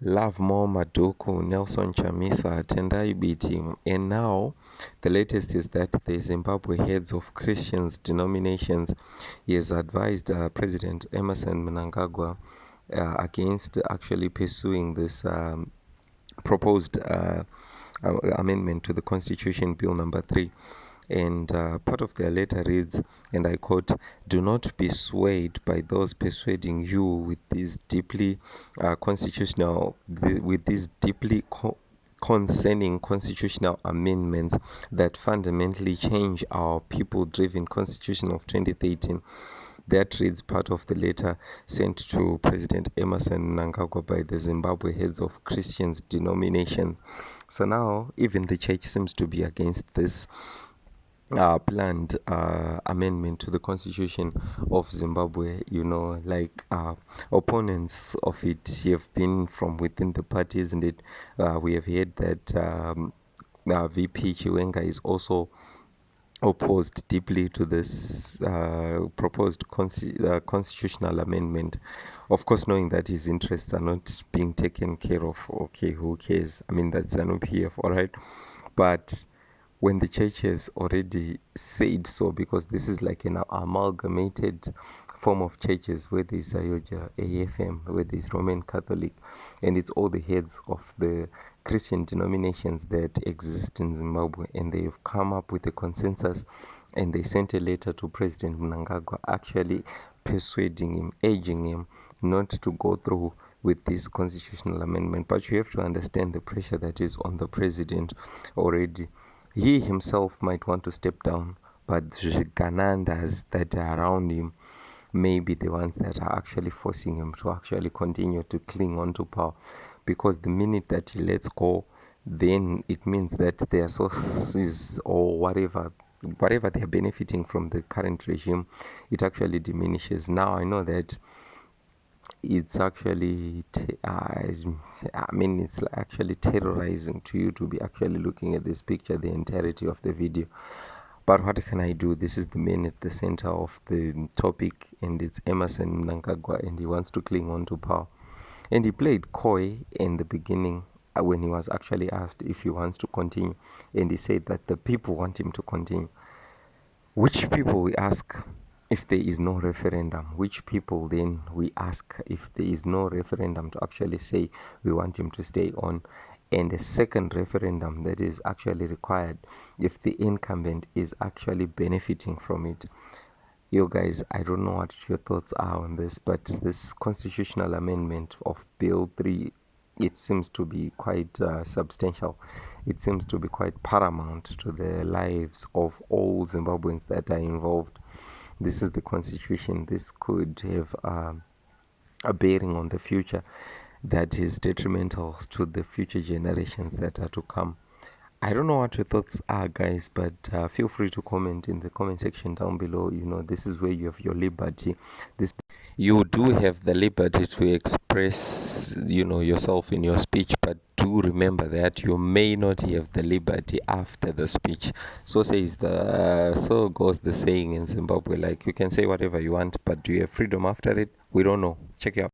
Love More Maduku, Nelson Chamisa, Tendai Biti. And now, the latest is that the Zimbabwe heads of Christians denominations, he has advised President Emerson Mnangagwa against actually pursuing this proposed amendment to the Constitution Bill number 3. And part of their letter reads, and I quote, "Do not be swayed by those persuading you with these deeply concerning constitutional amendments that fundamentally change our people-driven Constitution of 2013. That reads part of the letter sent to President Emerson Mnangagwa by the Zimbabwe heads of Christians denomination. So now even the church seems to be against this planned amendment to the Constitution of Zimbabwe. Like opponents of it have been from within the party, isn't it? We have heard that VP Chiwenga is also opposed deeply to this proposed constitutional amendment. Of course, knowing that his interests are not being taken care of. Okay, who cares? I mean, that's an OPF, all right? But when the church has already said so, because this is like an amalgamated form of churches where there's Ayoja, AFM, where there's Roman Catholic, and it's all the heads of the Christian denominations that exist in Zimbabwe, and they've come up with a consensus, and they sent a letter to President Mnangagwa actually persuading him, urging him not to go through with this constitutional amendment. But you have to understand the pressure that is on the president already. He himself might want to step down, but the Ganandas that are around him may be the ones that are actually forcing him to actually continue to cling on to power. Because the minute that he lets go, then it means that their sources or whatever they are benefiting from the current regime, it actually diminishes. Now I know that it's actually it's actually terrorizing to you to be actually looking at this picture the entirety of the video, but what can I do? This is the man at the center of the topic, and it's Emerson Mnangagwa, and he wants to cling on to power. And he played coy in the beginning when he was actually asked if he wants to continue, and he said that the people want him to continue. Which people, we ask? If there is no referendum, which people then we ask if there is no referendum to actually say we want him to stay on, and a second referendum that is actually required if the incumbent is actually benefiting from it. You guys, I don't know what your thoughts are on this, but this constitutional amendment of Bill 3, it seems to be quite substantial. It seems to be quite paramount to the lives of all Zimbabweans that are involved. This is the constitution. This could have a bearing on the future that is detrimental to the future generations that are to come. I don't know what your thoughts are, guys, but feel free to comment in the comment section down below. This is where you have your liberty. You do have the liberty to express yourself in your speech, but do remember that you may not have the liberty after the speech. So goes the saying in Zimbabwe, like, you can say whatever you want, but do you have freedom after it? We don't know. Check it out.